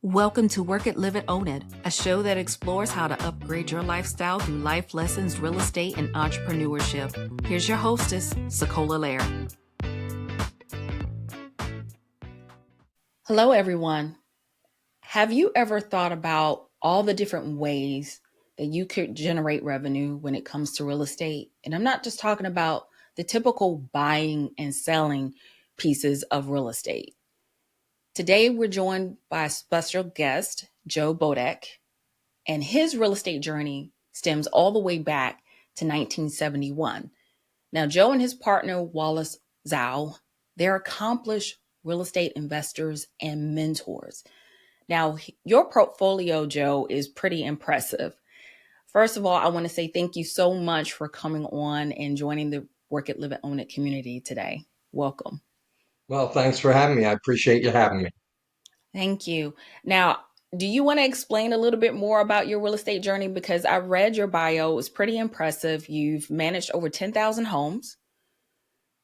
Welcome to Work It, Live It, Own It, a show that explores how to upgrade your lifestyle through life lessons, real estate, and entrepreneurship. Here's your hostess, SaCola Lehr. Hello, everyone. Have you ever thought about all the different ways that you could generate revenue when it comes to real estate? And I'm not just talking about the typical buying and selling pieces of real estate. Today, we're joined by a special guest, Joe Bodek, and his real estate journey stems all the way back to 1971. Now, Joe and his partner, Wallace Zhao, they're accomplished real estate investors and mentors. Now, your portfolio, Joe, is pretty impressive. First of all, I want to say thank you so much for coming on and joining the Work It, Live It, Own It community today. Welcome. Well, thanks for having me. I appreciate you having me. Thank you. Now, do you want to explain a little bit more about your real estate journey? Because I read your bio, it's pretty impressive. You've managed over 10,000 homes.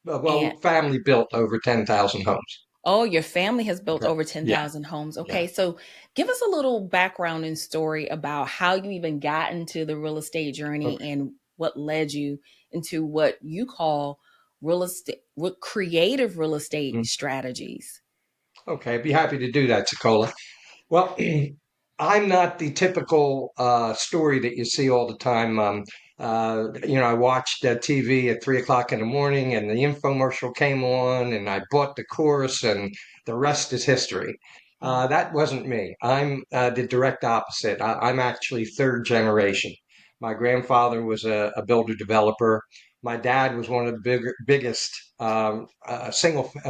And Well, family built over 10,000 homes. oh, your family has built Okay. over Yeah, 10,000 homes. yeah. Okay, so give us a little background and story about how you even got into the real estate journey Okay. and what led you into what you call real estate, creative real estate Mm. strategies. Okay, I'd be happy to do that, Sokola. Well, I'm not the typical story that you see all the time. I watched TV at 3 o'clock in the morning, and the infomercial came on, and I bought the course, and the rest is history. Mm. That wasn't me. I'm the direct opposite. I'm actually third generation. My grandfather was a builder developer. My dad was one of the biggest a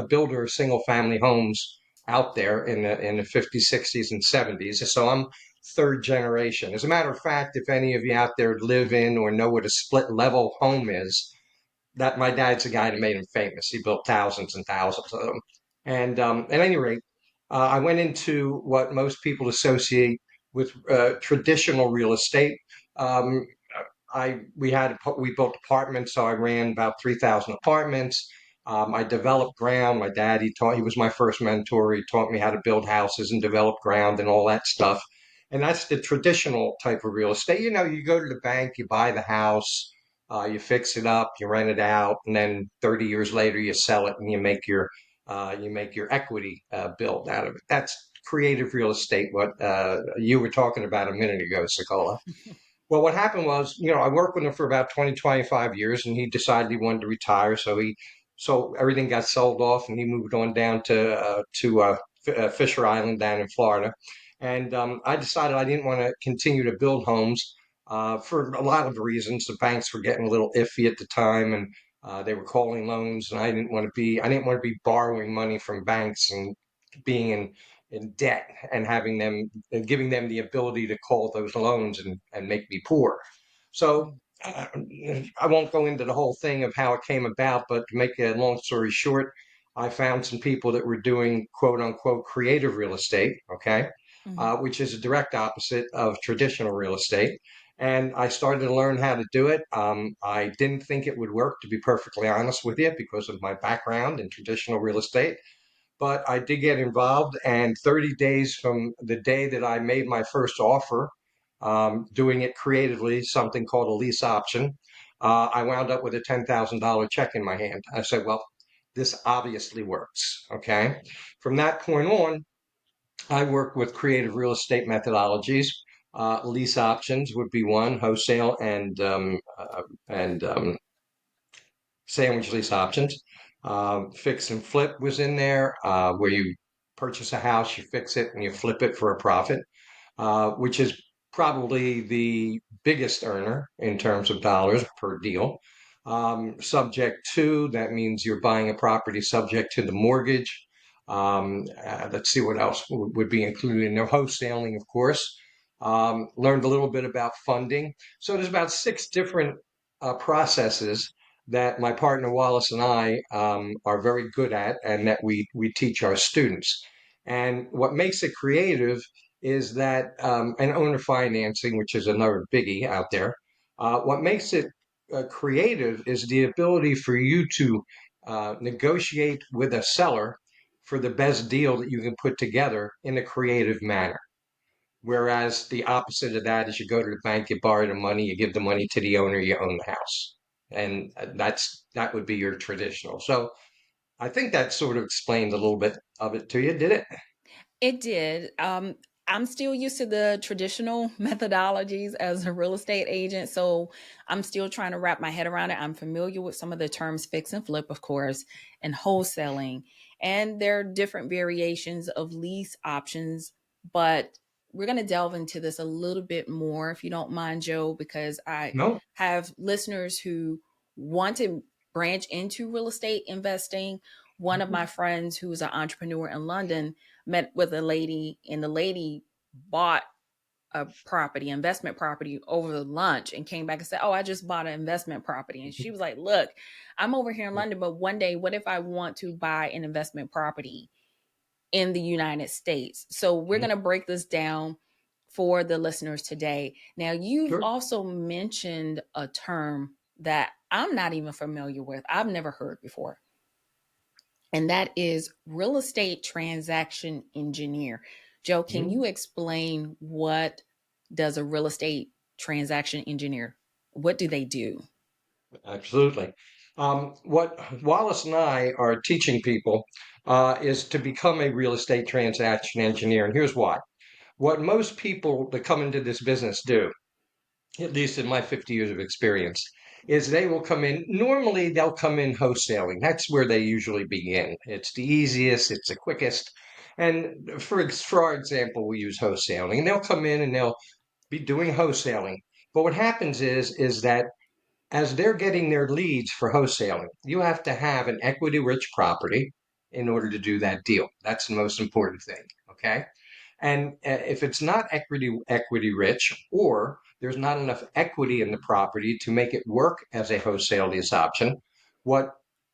builder of single family homes out there in the 50s, 60s, and 70s. So I'm third generation. As a matter of fact, if any of you out there live in or know what a split level home is, that my dad's the guy that made him famous. He built thousands and thousands of them. And at any rate, I went into what most people associate with traditional real estate. Um, we built apartments, so I ran about 3,000 apartments. I developed ground. My dad, he was my first mentor. He taught me how to build houses and develop ground and all that stuff. And that's the traditional type of real estate. You know, you go to the bank, you buy the house, you fix it up, you rent it out, and then 30 years later you sell it and you make your equity build out of it. That's creative real estate. What you were talking about a minute ago, Sokola. Well, what happened was, I worked with him for about 20, 25 years, and he decided he wanted to retire. So everything got sold off, and he moved on down to Fisher Island down in Florida. And I decided I didn't want to continue to build homes for a lot of reasons. The banks were getting a little iffy at the time, and they were calling loans, and I didn't want to be borrowing money from banks and being in debt and having them and giving them the ability to call those loans and make me poor. So uh, I won't go into the whole thing of how it came about, but to make a long story short, I found some people that were doing quote unquote creative real estate, okay, Mhm. which is a direct opposite of traditional real estate. And I started to learn how to do it. I didn't think it would work, to be perfectly honest with you, because of my background in traditional real estate, but I did get involved. And 30 days from the day that I made my first offer, doing it creatively, something called a lease option, I wound up with a $10,000 check in my hand. I said, well, this obviously works. Okay. From that point on, I work with creative real estate methodologies. Lease options would be one, wholesale and sandwich lease options. Fix and flip was in there, where you purchase a house, you fix it, and you flip it for a profit, which is probably the biggest earner in terms of dollars per deal. Subject to, that means you're buying a property subject to the mortgage. Let's see what else would be included in there. Wholesaling, of course. Learned a little bit about funding. So there's about six different processes that my partner Wallace and I are very good at, and that we teach our students. And what makes it creative is that, and owner financing, which is another biggie out there. What makes it creative is the ability for you to negotiate with a seller for the best deal that you can put together in a creative manner. Whereas the opposite of that is you go to the bank, you borrow the money, you give the money to the owner, you own the house. And that would be your traditional. So I think that sort of explained a little bit of it to you, did it? It did. I'm still used to the traditional methodologies as a real estate agent, so I'm still trying to wrap my head around it. I'm familiar with some of the terms fix and flip, of course, and wholesaling, and there are different variations of lease options, but we're going to delve into this a little bit more, if you don't mind, Joe, because I No? have listeners who want to branch into real estate investing. One of my friends who is an entrepreneur in London met with a lady, and the lady bought a property, investment property, over lunch, and came back and said, "Oh, I just bought an investment property." And she was like, "Look, I'm over here in London, but one day, what if I want to buy an investment property in the United States?" So we're going to break this down for the listeners today. Now, you've Sure. also mentioned a term that I'm not even familiar with, I've never heard before, and that is real estate transaction engineer. Joe, can you Mhm. explain what does a real estate transaction engineer? What do they do? Absolutely. What Wallace and I are teaching people is to become a real estate transaction engineer. And here's why. What most people that come into this business do, at least in my 50 years of experience, is they will come in. Normally, they'll come in wholesaling. That's where they usually begin. It's the easiest, it's the quickest. And for our example, we use wholesaling. And they'll come in and they'll be doing wholesaling. But what happens is that as they're getting their leads for wholesaling, you have to have an equity rich property in order to do that deal. That's the most important thing. Okay. And if it's not equity rich, or there's not enough equity in the property to make it work as a wholesale lease option, what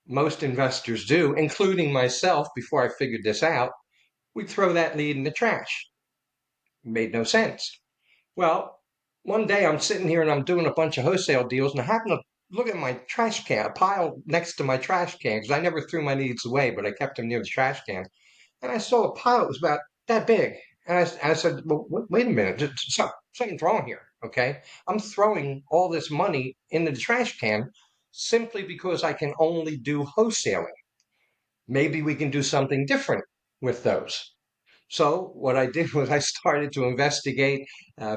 most investors do, including myself, before I figured this out, we throw that lead in the trash. Made no sense. Well, one day I'm sitting here and I'm doing a bunch of wholesale deals, and I happen to look at my trash can, a pile next to my trash can, because I never threw my needs away, but I kept them near the trash can. And I saw a pile that was about that big. And I said, well, wait a minute, something's wrong here. Okay. I'm throwing all this money into the trash can simply because I can only do wholesaling. Maybe we can do something different with those. So what I did was I started to investigate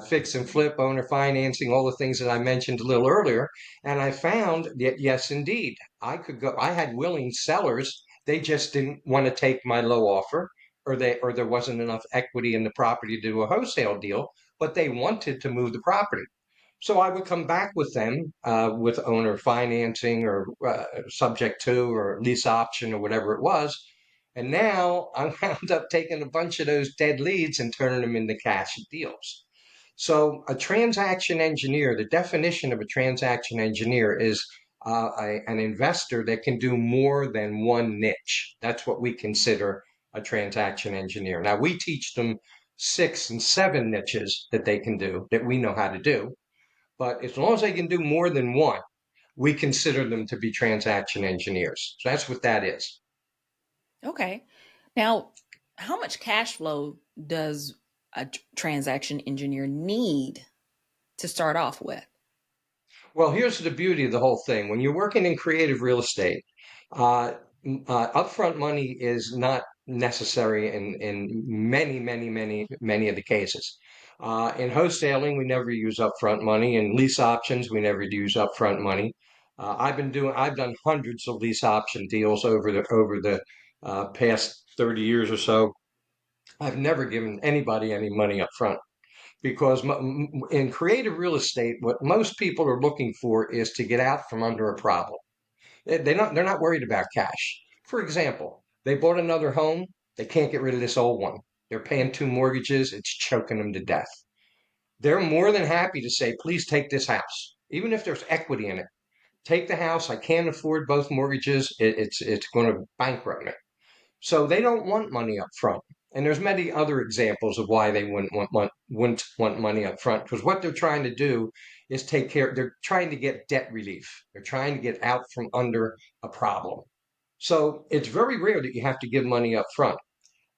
fix and flip, owner financing, all the things that I mentioned a little earlier, and I found that yes, indeed, I could go. I had willing sellers. They just didn't want to take my low offer, or there wasn't enough equity in the property to do a wholesale deal, but they wanted to move the property. So I would come back with them with owner financing or subject to or lease option or whatever it was. And now I wound up taking a bunch of those dead leads and turning them into cash deals. So a transaction engineer, the definition of a transaction engineer is an investor that can do more than one niche. That's what we consider a transaction engineer. Now we teach them 6 and 7 niches that they can do that we know how to do. But as long as they can do more than one, we consider them to be transaction engineers. So that's what that is. Okay. Now, how much cash flow does a transaction engineer need to start off with? Well, here's the beauty of the whole thing. When you're working in creative real estate, uh, upfront money is not necessary in many of the cases. In wholesaling, we never use upfront money. In lease options, we never use upfront money. I've done hundreds of lease option deals over the past 30 years or so. I've never given anybody any money up front because in creative real estate, what most people are looking for is to get out from under a problem. They're not worried about cash. For example, they bought another home. They can't get rid of this old one. They're paying 2 mortgages. It's choking them to death. They're more than happy to say, please take this house, even if there's equity in it. Take the house. I can't afford both mortgages. It's going to bankrupt me. So they don't want money up front. And there's many other examples of why they wouldn't want money up front, because what they're trying to do is they're trying to get debt relief. They're trying to get out from under a problem. So it's very rare that you have to give money up front.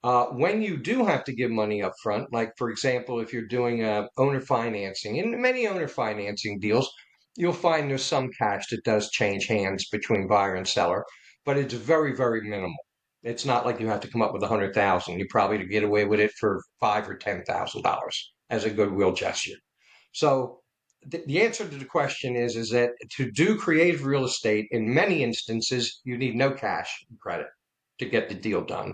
When you do have to give money up front, like for example, if you're doing owner financing, in many owner financing deals, you'll find there's some cash that does change hands between buyer and seller, but it's very, very minimal. It's not like you have to come up with 100,000. You probably get away with it for $5,000 or $10,000 as a goodwill gesture. So the answer to the question is that to do creative real estate, in many instances, you need no cash credit to get the deal done.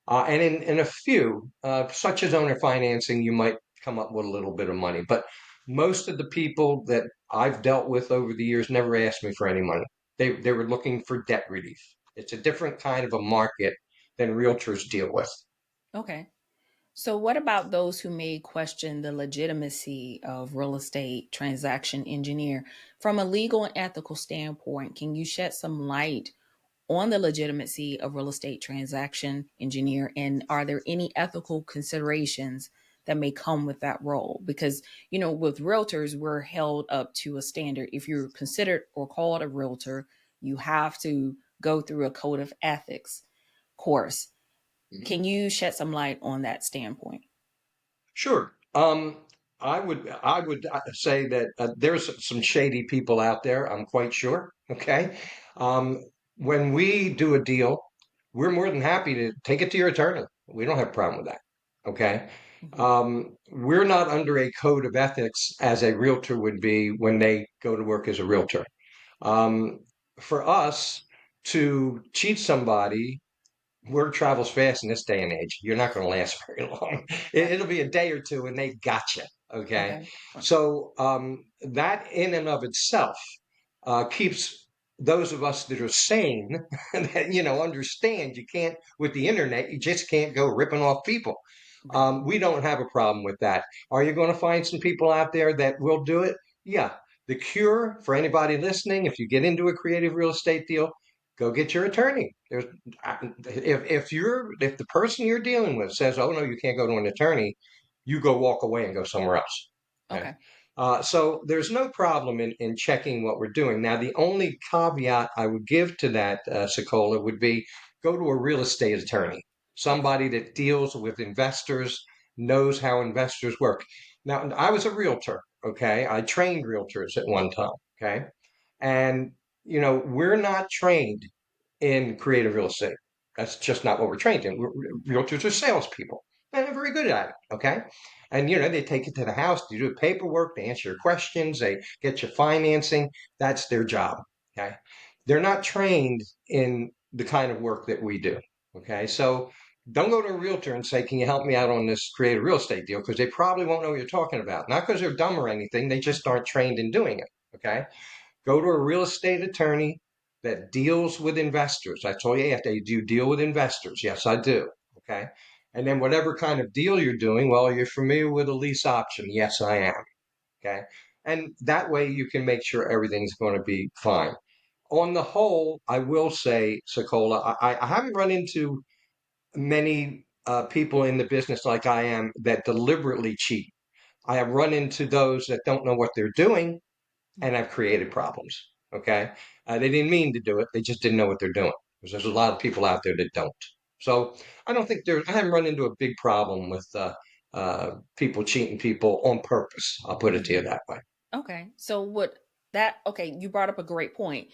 And in a few, such as owner financing, you might come up with a little bit of money. But most of the people that I've dealt with over the years never asked me for any money. They were looking for debt relief. It's a different kind of a market than realtors deal with. Okay. So, what about those who may question the legitimacy of real estate transaction engineer from a legal and ethical standpoint? Can you shed some light on the legitimacy of real estate transaction engineer, and are there any ethical considerations that may come with that role? Because with realtors, we're held up to a standard. If you're considered or called a realtor, you have to go through a code of ethics course. Mhm. Can you shed some light on that standpoint? Sure. I would say that there's some shady people out there. I'm quite sure. Okay. Um, when we do a deal, we're more than happy to take it to your attorney. We don't have a problem with that. Okay. Mhm. We're not under a code of ethics as a realtor would be when they go to work as a realtor. Um, for us to cheat somebody, word travels fast in this day and age. You're not going to last very long. Right. It'll be a day or two and they've got you. Okay. Okay. So that in and of itself keeps those of us that are sane that, understand you can't, with the internet, you just can't go ripping off people. Right. We don't have a problem with that. Are you going to find some people out there that will do it? Yeah. The cure for anybody listening, if you get into a creative real estate deal, go get your attorney. If the person you're dealing with says, "Oh no, you can't go to an attorney," you go walk away and go somewhere else. Okay. Okay. So there's no problem in checking what we're doing. Now, the only caveat I would give to that, SaCola, would be go to a real estate attorney, Okay. somebody that deals with investors, knows how investors work. Now, I was a realtor. Okay. I trained realtors at one time. Okay. And, we're not trained in creative real estate. That's just not what we're trained in. Realtors are salespeople, and they're very good at it. Okay, and they take it to the house, they do the paperwork, they answer your questions, they get you financing. That's their job. Okay, they're not trained in the kind of work that we do. Okay, so don't go to a realtor and say, "Can you help me out on this creative real estate deal?" Because they probably won't know what you're talking about. Not because they're dumb or anything; they just aren't trained in doing it. Okay, go to a real estate attorney that deals with investors. That's all you have to do. You deal with investors. Yes, I do. Okay. And then whatever kind of deal you're doing, well, you're familiar with a lease option. Yes, I am. Okay. And that way you can make sure everything's going to be fine. On the whole, I will say, SaCola, I haven't run into many people in the business like I am that deliberately cheat. I have run into those that don't know what they're doing and have created problems. Okay. They didn't mean to do it. They just didn't know what they're doing because there's a lot of people out there that don't. So I haven't run into a big problem with people cheating people on purpose. I'll put it to you Mhm. that way. Okay. So okay, you brought up a great point.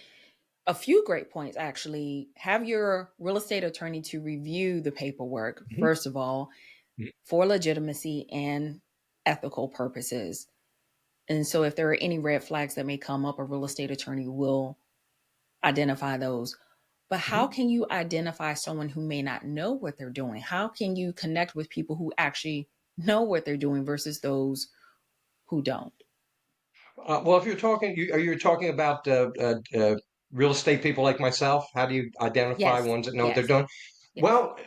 A few great points actually. Have your real estate attorney to review the paperwork Mhm. first of all for legitimacy and ethical purposes. And so if there are any red flags that may come up, a real estate attorney will identify those. But how Mhm. can you identify someone who may not know what they're doing? How can you connect with people who actually know what they're doing versus those who don't? Well, if are you talking about real estate people like myself? How do you identify Yes, ones that know what they're yes, doing? yes. Well,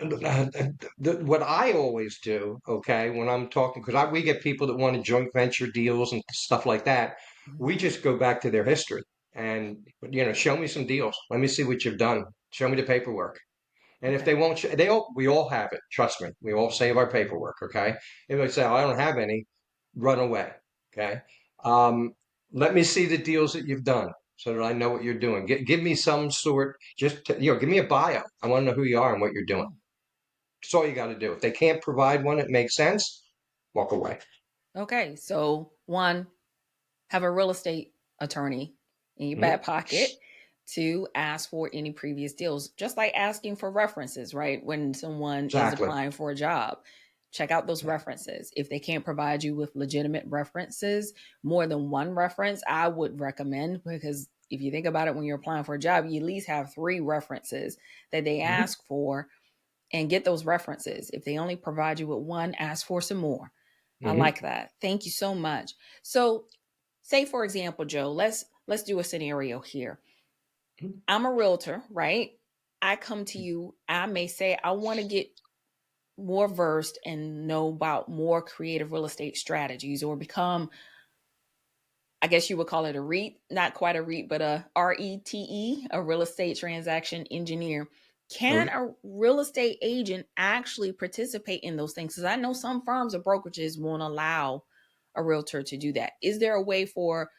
what I always do, okay, when I'm talking, because we get people that want to joint venture deals and stuff like that, Mhm. we just go back to their history and, show me some deals. Let me see what you've done. Show me the paperwork. And if Okay. they won't, we all have it. Trust me. We all save our paperwork. Okay. If they say, "Oh, I don't have any," run away. Okay. Um, let me see the deals that you've done. so that I know what you're doing. Give me some sort, give me a bio. I want to know who you are and what you're doing. Oh, That's all you got to do. If they can't provide one, it makes sense. Walk away. okay. So, one, have a real estate attorney in your Mhm. back pocket to ask for any previous deals, just like asking for references, right? When someone is Exactly. applying for a job, check out those Yeah. references. If they can't provide you with legitimate references, more than one reference, I would recommend, because if you think about it, when you're applying for a job, you at least have three references that they Hmm. ask for, and get those references. If they only provide you with one, ask for some more. I Hmm. like that. Thank you so much. So, say for example, Joe, let's do a scenario here. I'm a realtor, right? I come to you, I may say I want to get more versed and know about more creative real estate strategies, or become, I guess you would call it a REIT, not quite a REIT, but a RETE, a real estate transaction engineer. Can Okay. a real estate agent actually participate in those things? Because I know some firms or brokerages won't allow a realtor to do that. Is there a way for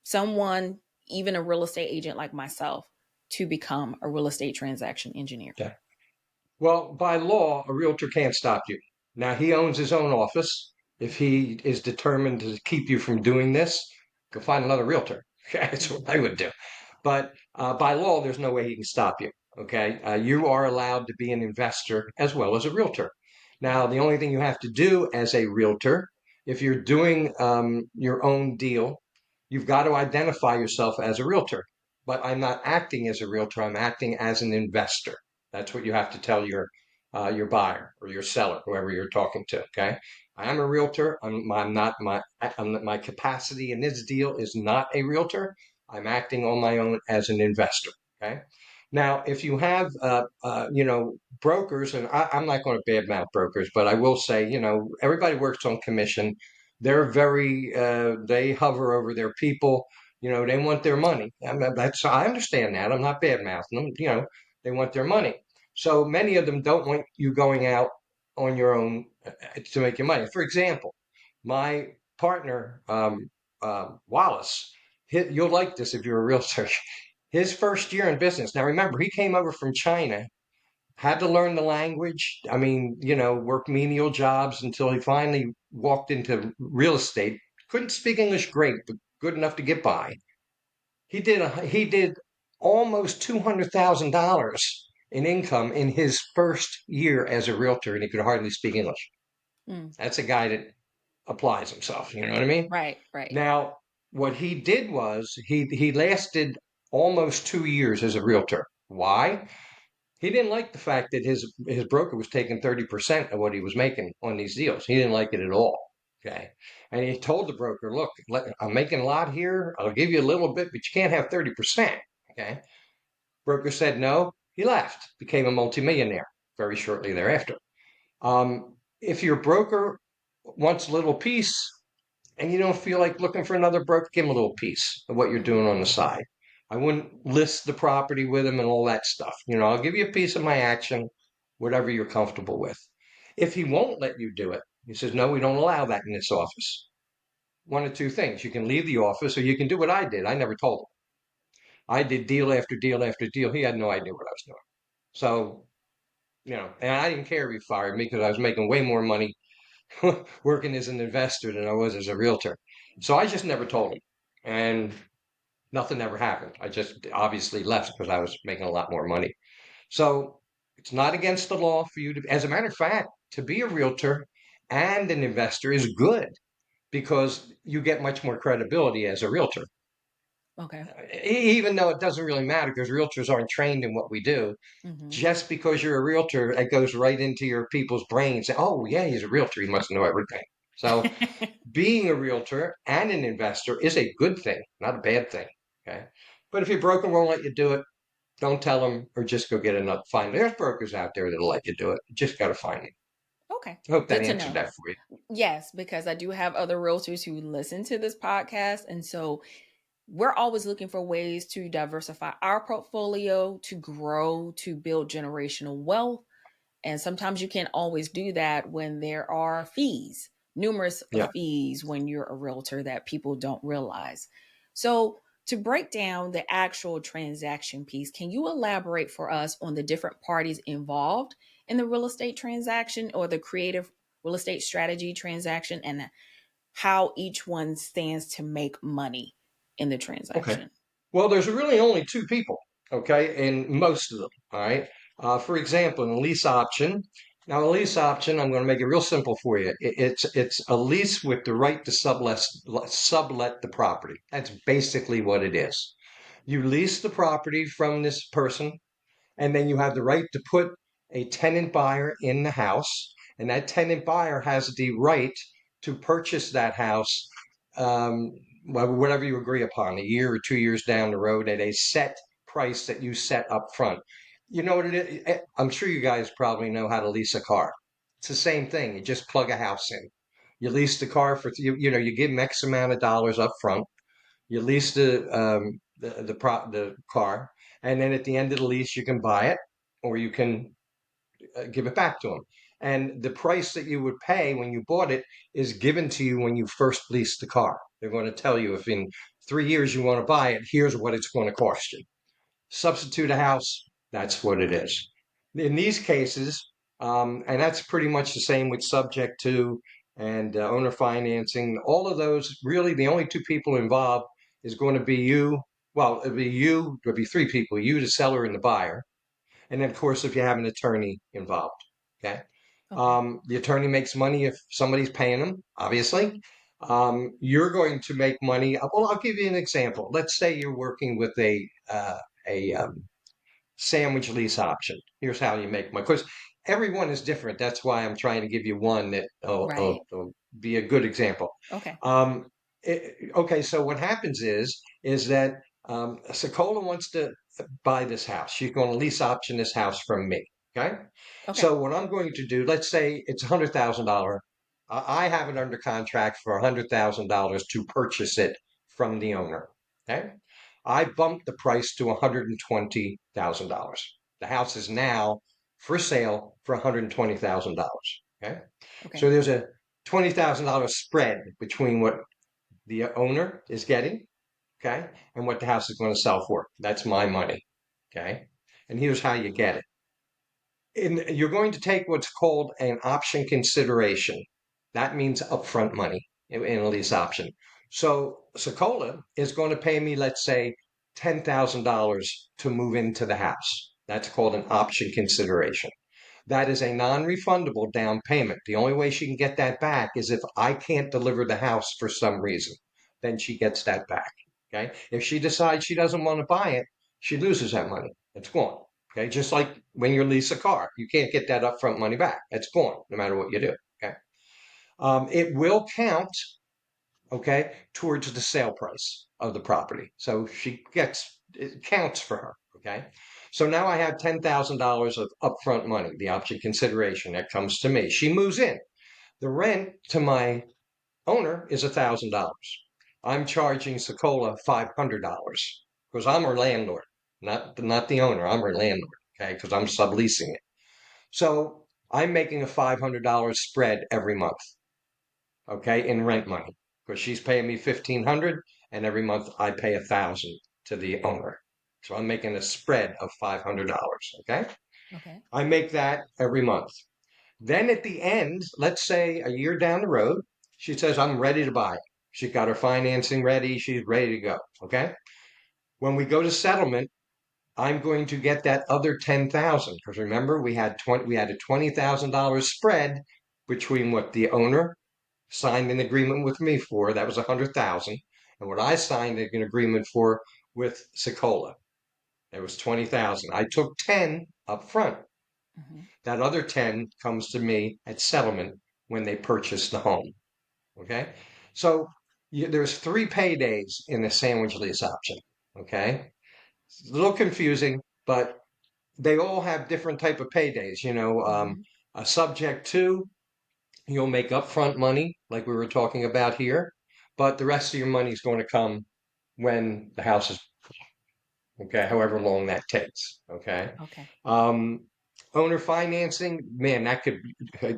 someone, even a real estate agent like myself, to become a real estate transaction engineer? Okay. Well, by law, a realtor can't stop you. Now, he owns his own office. If he is determined to keep you from doing this, go find another realtor. That's what Mm-hmm. I would do. But by law, there's no way he can stop you. Okay. You are allowed to be an investor as well as a realtor. Now, the only thing you have to do as a realtor, if you're doing your own deal, you've got to identify yourself as a realtor. But I'm not acting as a realtor, I'm acting as an investor. That's what you have to tell your buyer or your seller, whoever you're talking to. Okay. I am a realtor. I'm not my capacity in this deal is not a realtor. I'm acting on my own as an investor. Okay. Now, if you have, brokers, and I'm not going to badmouth brokers, but I will say, everybody works on commission. They hover over their people. They want their money. I understand that. I'm not badmouthing them. They want their money. So many of them don't want you going out on your own to make your money. For example, my partner, Wallace, you'll like this if you're a realtor. His first year in business. Now, remember, he came over from China, had to learn the language. I mean, worked menial jobs until he finally walked into real estate. Couldn't speak English great, but good enough to get by. He did almost $200,000 in income in his first year as a realtor, and he could hardly speak English. Mm. That's a guy that applies himself. You know what I mean? Right, right. Now, what he did was he lasted almost 2 years as a realtor. Why? He didn't like the fact that his broker was taking 30% of what he was making on these deals. He didn't like it at all. Okay. And he told the broker, look, I'm making a lot here. I'll give you a little bit, but you can't have 30%. Okay. Broker said no. He left, became a multimillionaire very shortly thereafter. If your broker wants a little piece, and you don't feel like looking for another broker, give him a little piece of what you're Mm-hmm. doing on the side. I wouldn't list the property with him and all that stuff. I'll give you a piece of my action, whatever you're comfortable with. If he won't let you do it, he says, no, we don't allow that in this office. One of two things. You can leave the office or you can do what I did. I never told him. I did deal after deal after deal. He had no idea what I was doing. So, and I didn't care if he fired me because I was making way more money working as an investor than I was as a realtor. So I just never told him. And nothing ever happened. I just obviously left because I was making a lot more money. So it's not against the law for you to, as a matter of fact, to be a realtor and an investor is good because you get much more credibility as a realtor. Okay. Even though it doesn't really matter because realtors aren't trained in what we do, Mm-hmm. just because you're a realtor, it goes right into your people's brains. Oh, yeah, he's a realtor. He must know everything. So being a realtor and an investor is a good thing, not a bad thing. Okay. But if your broker won't let you do it, don't tell them or just go get another find. There's brokers out there that'll let you do it. You just got to find them. Okay. I hope that Good to answered know. that for you. Yes, because I do have other realtors who listen to this podcast. And so we're always looking for ways to diversify our portfolio, to grow, to build generational wealth. And sometimes you can't always do that when there are numerous Yeah. fees when you're a realtor that people don't realize. So To break down the actual transaction piece, can you elaborate for us on the different parties involved in the real estate transaction or the creative real estate strategy transaction and how each one stands to make money in the Okay. transaction? Well, there's really only two people, okay, in most of them, all right? For example, in a lease option, now a lease option, I'm going to make it real simple for you. It's a lease with the right to sublet the property. That's basically what it is. You lease the property from this person, and then you have the right to put a tenant buyer in the house, and that tenant buyer has the right to purchase that house, um, whatever you agree upon, a year or 2 years down the road at a set price that you set up front. You know what it is? I'm sure you guys probably know how to lease a car. It's the same thing. You just plug a house in. You lease the car for you give them X amount of dollars up front. You lease the car, and then at the end of the lease, you can buy it or you can give it back to them. And the price that you would pay when you bought it is given to you when you first leased the car. They're going to tell you if in 3 years you want to buy it, here's what it's going to cost you. Substitute a house, that's what it is. In these cases, and that's pretty much the same with subject to and owner financing, all of those, really the only two people involved is going to be you. Well, it'll be three people, you, the seller, and the buyer. And then, of course, if you have an attorney involved, okay? Okay. The attorney makes money if somebody's paying them, obviously. You're going to make money. Well, I'll give you an example. Let's say you're working with a sandwich lease option. Here's how you make money. Because everyone is different. That's why I'm trying to give you one that Right. will be a good example. Okay. Um, okay, so what happens is that SaCola wants to buy this house. She's going to lease option this house from me. Okay, Okay. so what I'm going to do, let's say it's $100,000. I have it under contract for $100,000 to purchase it from the owner. Okay, I bumped the price to $120,000. The house is now for sale for $120,000. Okay. So Okay. there's a $20,000 spread between what the owner is getting, okay, and what the house is going to sell for. That's my money. Okay. And here's how you get it. You're going to take what's called an option consideration. That means upfront money in a lease option. So SaCola is going to pay me, let's say, $10,000 to move into the house. That's called an option consideration. That is a non-refundable down payment. The only way she can get that back is if I can't deliver the house for some reason. Then she gets that back. Okay. If she decides she doesn't want to buy it, she loses that money. It's gone. Okay. Just like when you lease a car, you can't get that upfront money back. It's gone no matter what you do. Okay. It will count, okay, towards the sale price of the property. So it counts for her. Okay. So now I have $10,000 of upfront money, the option consideration that comes to me. She moves in. The rent to my owner is $1,000. I'm charging SaCola $500 because I'm her landlord, not the owner. I'm her landlord. Okay. Because I'm subleasing it. So I'm making a $500 spread every month, okay, in rent money because she's paying me 1,500 and every month I pay 1,000 to the owner. So I'm making a spread of $500, okay? Okay. I make that every month. Then at the end, let's say a year down the road, she says, I'm ready to buy it. She's got her financing ready. She's ready to go, okay? When we go to settlement, I'm going to get that other 10,000 because remember we had a $20,000 spread between what the owner signed an agreement with me for. That was 100,000. And what I signed an agreement for with SaCola, that was 20,000. I took 10 up front. Hmm. That other 10 comes to me at settlement when they purchase the home. Okay. So there's three paydays in the sandwich lease option. Okay. It's a little confusing, but they all have different type of paydays. Hmm. A subject to, you'll make upfront money, like we were talking about here, but the rest of your money is going to come when the house is okay, however long that takes. Okay. Okay. Um, Owner financing, man, that could,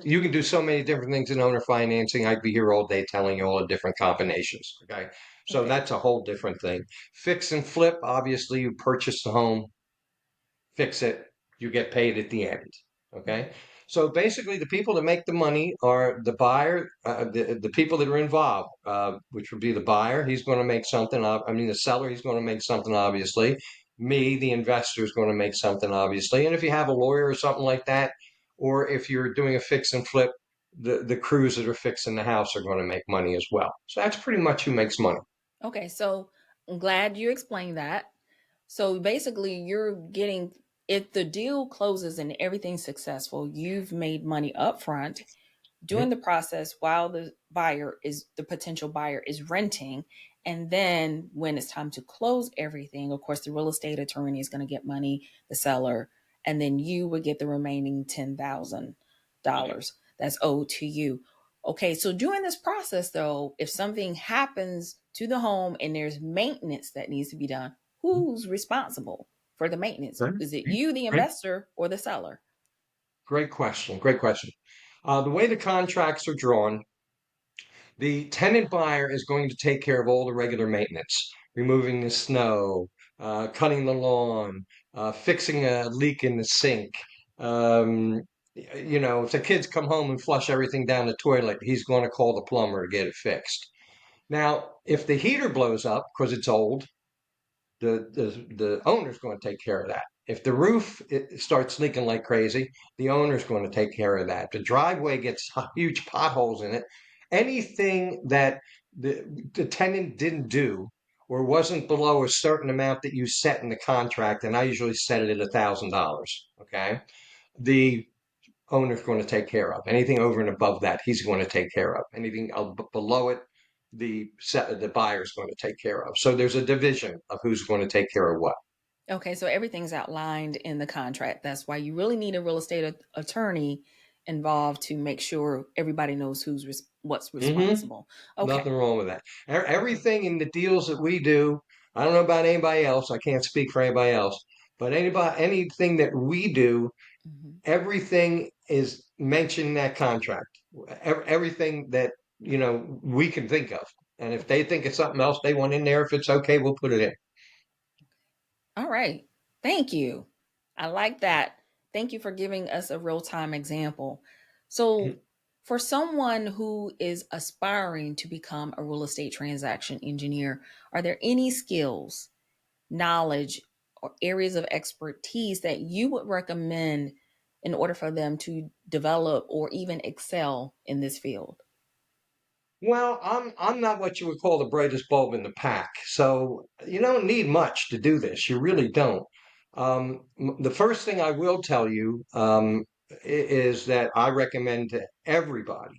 you can do so many different things in owner financing. I'd be here all day telling you all the different combinations. Okay. So Okay. that's a whole different thing. Fix and flip, obviously, you purchase the home, fix it, you get paid at the end. Okay. Mhm. So basically, the people that make the money are the buyer, the people that are involved, which would be the buyer. He's going to make something. I mean, the seller, he's going to make something, obviously. Me, the investor, is going to make something, obviously. And if you have a lawyer or something like that, or if you're doing a fix and flip, the crews that are fixing the house are going to make money as well. So that's pretty much who makes money. Okay, so I'm glad you explained that. So basically, you're getting, if the deal closes and everything's successful, you've made money up front during the Mhm. process while the potential buyer is renting. And then when it's time to close everything, of course, the real estate attorney is going to get money, the seller, and then you would get the remaining Yeah. $10,000 that's owed to you. Okay, so during this process, though, if something happens to the home and there's maintenance that needs to be done, who's responsible for the maintenance? Great, Is it you, the great, investor, or the seller? great question. Great question. The way the contracts are drawn, the tenant buyer is going to take care of all the regular maintenance, removing the snow, cutting the lawn, fixing a leak in the sink. Um, if the kids come home and flush everything down the toilet, he's going to call the plumber to get it fixed. Now, if the heater blows up because it's old, the owner's going to take care of that. If the roof starts leaking like crazy, the owner's going to take care of that. The driveway gets huge potholes in it. Anything that the tenant didn't do or wasn't below a certain amount that you set in the contract, and I usually set it at $1,000. Okay, the owner's going to take care of. Anything over and above that, he's going to take care of. Anything below it, the buyer's going to take care of. So there's a division of who's going to take care of what. Okay, so everything's outlined in the contract. That's why you really need a real estate attorney involved to make sure everybody knows what's Hmm. responsible. Okay. Nothing wrong with that. Everything in the deals that we do, I don't know about anybody else. I can't speak for anybody else, but anything that we do, Mhm. everything is mentioned in that contract. Everything that we can think of, and if Okay. they think it's something else they want in there, if it's okay, we'll put it in. All right. Thank you. I like that. Thank you for giving us a real time example. So, for someone who is aspiring to become a real estate transaction engineer, are there any skills, knowledge, or areas of expertise that you would recommend in order for them to develop or even excel in this field? Well, I'm not what you would call the brightest bulb in the pack, so you don't need much to do this. You really don't. The first thing I will tell you is that I recommend to everybody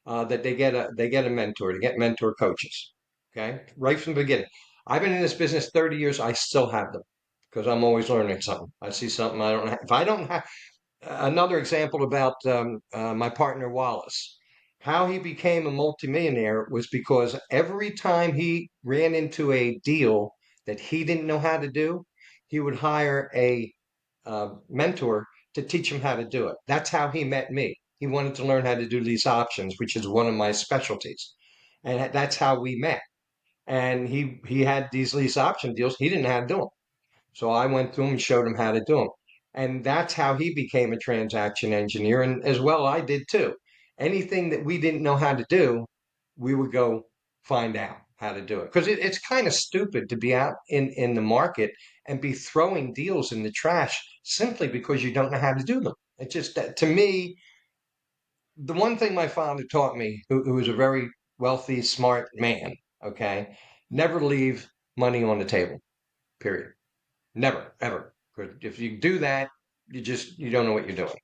that they get a mentor, to get mentor coaches. Okay, right from the beginning. I've been in this business 30 years. I still have them because I'm always learning something. I see something I don't have. If I don't have another example about my partner Wallace. How he became a multimillionaire was because every time he ran into a deal that he didn't know how to do, he would hire a mentor to teach him how to do it. That's how he met me. He wanted to learn how to do lease options, which is one of my specialties, and that's how we met. And he had these lease option deals. He didn't know how to do them. So I went through them and showed him how to do them. And that's how he became a transaction engineer. And as well, I did too. Anything that we didn't know how to do, we would go find out how to do it. Because it's kind of stupid to be out in the market and be throwing deals in the trash simply because you don't know how to do them. It's just that to me, the one thing my father taught me, who was a very wealthy, smart man, okay, never leave money on the table, period. Never, ever. Because if you do that, you don't know what you're doing.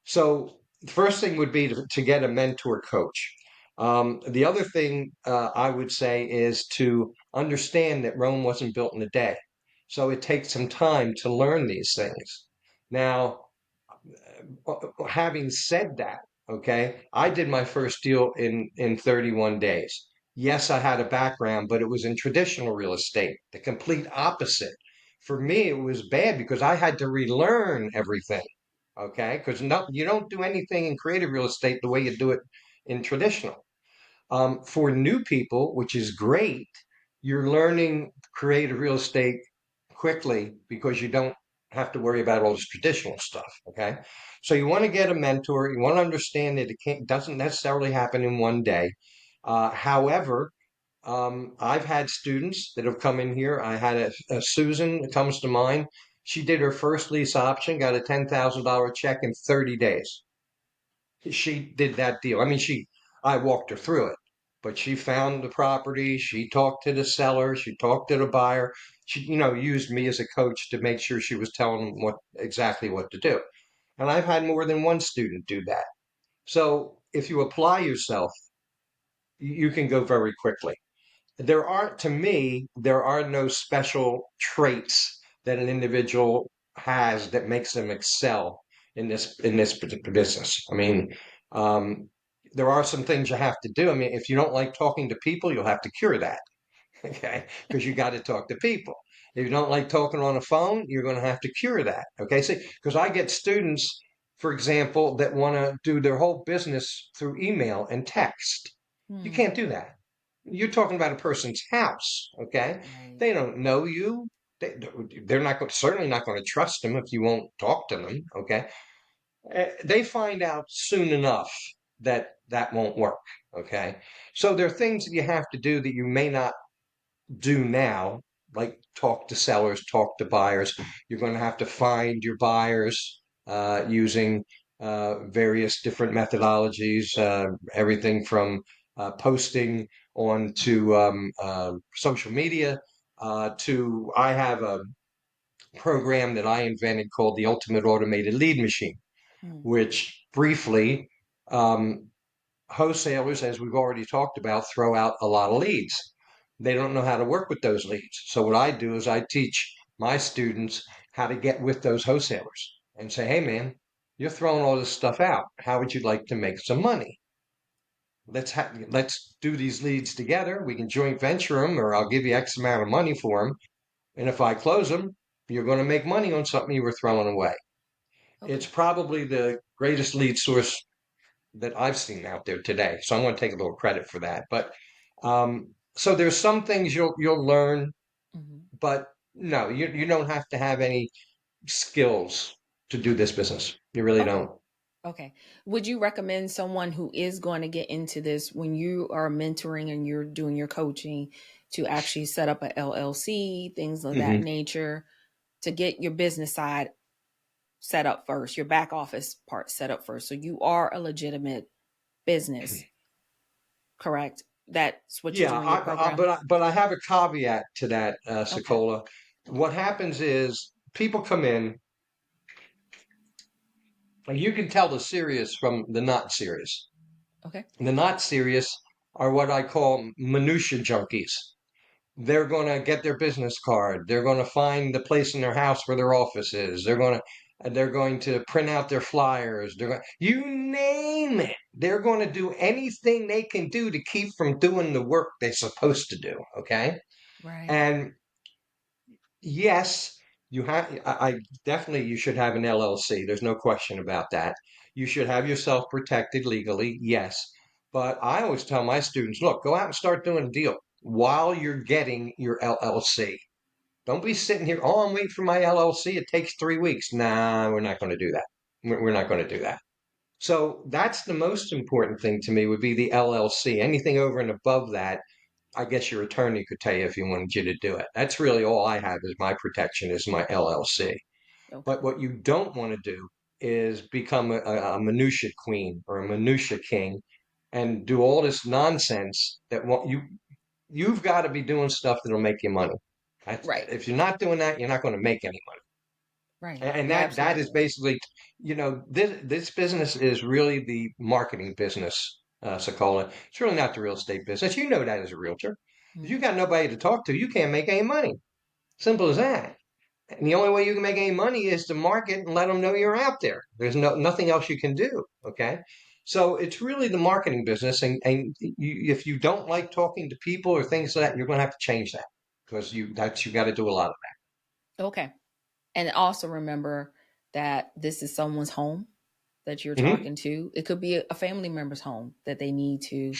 So the first thing would be to get a mentor coach. The other thing I would say is to understand that Rome wasn't built in a day. So it takes some time to learn these things. Now, having said that, okay, I did my first deal in 31 days. Yes, I had a background, but it was in traditional real estate, the complete opposite. For me, it was bad because I had to relearn everything. Okay, because no, you don't do anything in creative real estate the way you do it in traditional. For new people, which is great, you're learning creative real estate quickly because you don't have to worry about all this traditional stuff. Okay. So you want to get a mentor. You want to understand that doesn't necessarily happen in one day. However, I've had students that have come in here. I had a Susan that comes to mind. She did her first lease option, got a $10,000 check in 30 days. She did that deal. I mean, I walked her through it, but she found the property. She talked to the seller. She talked to the buyer. She, used me as a coach to make sure she was telling them exactly what to do. And I've had more than one student do that. So if you apply yourself, you can go very quickly. To me, there are no special traits that an individual has that makes them excel in this business. I mean, um, there are some things you have to do. I mean, if you don't like talking to people, you'll have to cure that. Okay, because you got to talk to people. If you don't like talking on the phone, you're going to have to cure that. Okay, see, because I get students, for example, that want to do their whole business through email and text. You Hmm. can't do that. You're talking about a person's house. Okay, Right. they don't know you. They, they're not going, certainly not going to trust them if you won't talk to them. Okay, they find out soon enough that that won't work. Okay, so there are things that you have to do that you may not do now, like talk to sellers, talk to buyers. You're going to have to find your buyers using various different methodologies, everything from posting onto social media to I have a program that I invented called the Ultimate Automated Lead Machine, Hmm. which briefly um, wholesalers, as we've already talked about, throw out a lot of leads. They don't know how to work with those leads. So what I do is I teach my students how to get with those wholesalers and say, hey man, you're throwing all this stuff out. How would you like to make some money? Let's do these leads together. We can joint venture them, or I'll give you X amount of money for them. And if I close them, you're going to make money on something you were throwing away. It's Okay. probably the greatest lead source that I've seen out there today. So I'm going to take a little credit for that. But so there's some things you'll learn, Hmm. but no, you don't have to have any skills to do this business. You really Okay. don't. Okay. Would you recommend someone who is going to get into this when you are mentoring and you're doing your coaching to actually set up a LLC, things of that Hmm. nature, to get your business side set up first, your back office part set up first? So you are a legitimate business, correct? That's what you Yeah, do in your program? but I have a caveat to that, Okay. SaCola. Okay. What happens is people come in, and you can tell the serious from the not serious. Okay. The not serious are what I call minutia junkies. They're going to get their business card. They're going to find the place in their house where their office is. They're going to print out their flyers. You name it. They're going to do anything they can do to keep from doing the work they're supposed to do. Okay. Right. And yes, I definitely, you should have an LLC. There's no question about that. You should have yourself protected legally. Yes. But I always tell my students, look, go out and start doing a deal while you're getting your LLC. Don't be sitting here, oh, I'm waiting for my LLC. It takes 3 weeks. Nah, we're not going to do that. We're not going to do that. So that's the most important thing to me would be the LLC. Anything over and above that, I guess your attorney could tell you if he wanted you to do it. That's really all I have is my protection is my LLC. Okay. But what you don't want to do is become a minutia queen or a minutia king and do all this nonsense that you've got to be doing stuff that'll make you money. Right. If you're not doing that, you're not going to make any money. Right. And You're that is absolutely right. basically, this business is really the marketing business, Sokola. It's really not the real estate business. You know that as a realtor. If you Hmm. got nobody to talk to, you can't make any money. Simple as that. And the only way you can make any money is to market and let them know you're out there. There's nothing else you can do. Okay. So it's really the marketing business. And if you don't like talking to people or things like that, you're going to have to change that because you got to do a lot of Okay. And also remember, that this is someone's home that you're Hmm. talking to. It could be a family member's home that they need to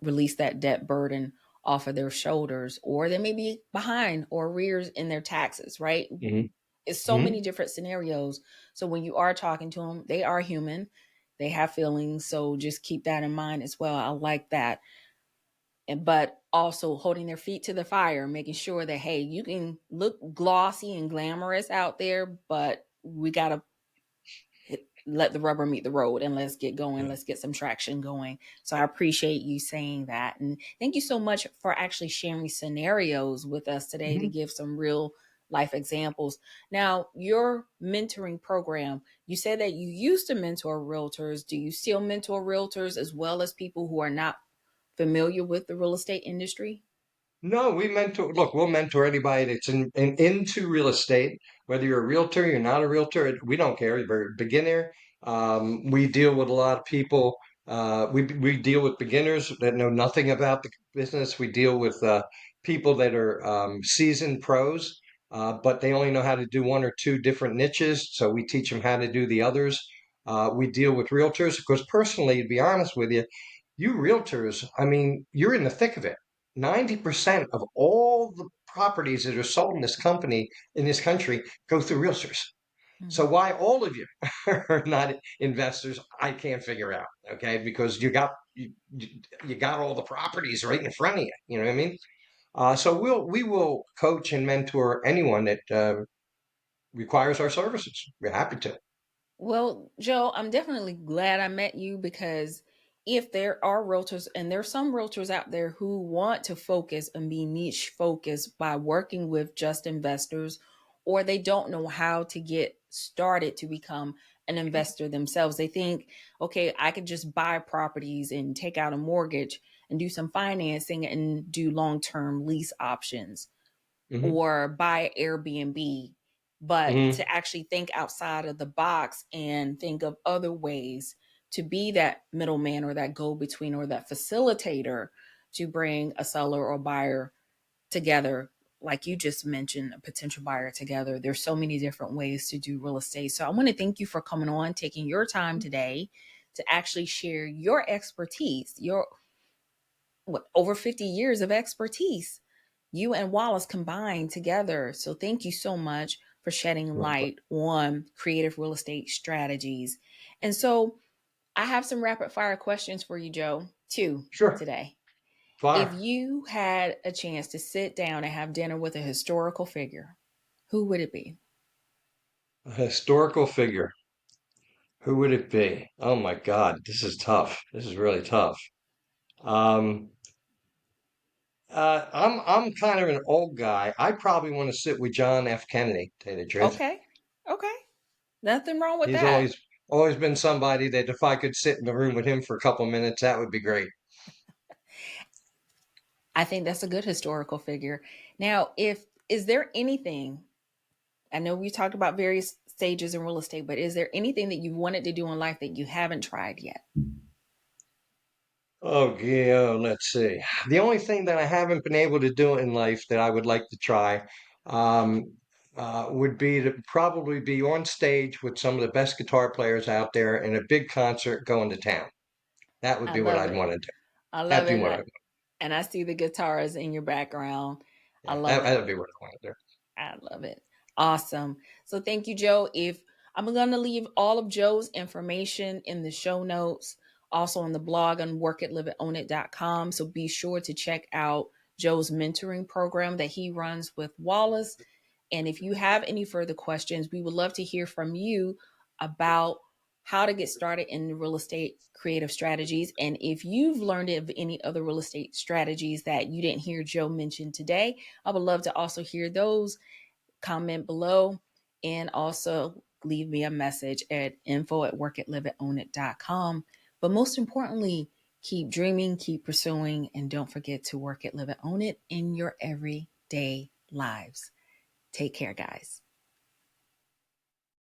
release that debt burden off of their shoulders, or they may be behind or arrears in their taxes, right? Hmm. It's so Hmm. many different scenarios. So when you are talking to them, they are human, they have feelings. So just keep that in mind as well. I like that. But also holding their feet to the fire, making sure that, hey, you can look glossy and glamorous out there, but we got to let the rubber meet the road and let's get going. Yeah. Let's get some traction going. So I appreciate you saying that. And thank you so much for actually sharing scenarios with us today to Hmm. give some real life examples. Now, your mentoring program, you said that you used to mentor realtors. Do you still mentor realtors as well as people who are not familiar with the real estate industry? No, we mentor. Look, we'll mentor anybody that's into real estate, whether you're a realtor, you're not a realtor. We don't care. You're a beginner. We deal with a lot of people. We deal with beginners that know nothing about the business. We deal with people that are seasoned pros, but they only know how to do one or two different niches. So we teach them how to do the others. We deal with realtors because personally, to be honest with you, you realtors, I mean, you're in the thick of it. 90% of all the properties that are sold in this company, in this country, go through realtors. So Mhm. why all of you are not investors, I can't figure out. Okay, because you got all the properties right in front of you. You know what I mean? So we will coach and mentor anyone that requires our services. We're happy to. Well, Joe, I'm definitely glad I met you because if there are realtors, and there's some realtors out there who want to focus and be niche focused by working with just investors, or they don't know how to get started to become an investor themselves. They think, okay, I could just buy properties and take out a mortgage and do some financing and do long term lease options Hmm. or buy Airbnb, but Hmm. to actually think outside of the box and think of other ways to be that middleman or that go between or that facilitator to bring a seller or buyer together. Like you just mentioned, a potential buyer together. There's so many different ways to do real estate. So I want to thank you for coming on, taking your time today to actually share your expertise, your over 50 years of expertise you and Wallace combined together. So thank you so much for shedding light on creative real estate strategies. And so I have some rapid fire questions for you, Joe, too, Sure. today. If Fire. you had a chance to sit down and have dinner with a historical figure, who would it be? A historical figure. Who would it be? Oh my God, this is tough. This is really tough. Um, I'm kind of an old guy. I probably want to sit with John F. Kennedy, to tell you the truth. Okay. Okay. Nothing wrong with He's that. always been somebody that if I could sit in the room with him for a couple minutes, that would be great. I think that's a good historical figure. Now, if is there anything, I know we talked about various stages in real estate, but is there anything that you wanted to do in life that you haven't tried yet? Oh yeah, let's see. The only thing that I haven't been able to do in life that I would like to try would be to probably be on stage with some of the best guitar players out there in a big concert going to town. That would I be what love I'd it. want to do. I love That'd it. be what I And I see the guitars in your background. I yeah, love it. that'd be what I want to do. I love it. Awesome. So thank you, Joe. If I'm going to leave all of Joe's information in the show notes, also on the blog on workitliveitownit.com. So be sure to check out Joe's mentoring program that he runs with Wallace. And if you have any further questions, we would love to hear from you about how to get started in the real estate creative strategies. And if you've learned of any other real estate strategies that you didn't hear Joe mention today, I would love to also hear those. Comment below and also leave me a message at info@workitliveitownit.com. But most importantly, keep dreaming, keep pursuing, and don't forget to work it, live it, own it in your everyday lives. Take care, guys.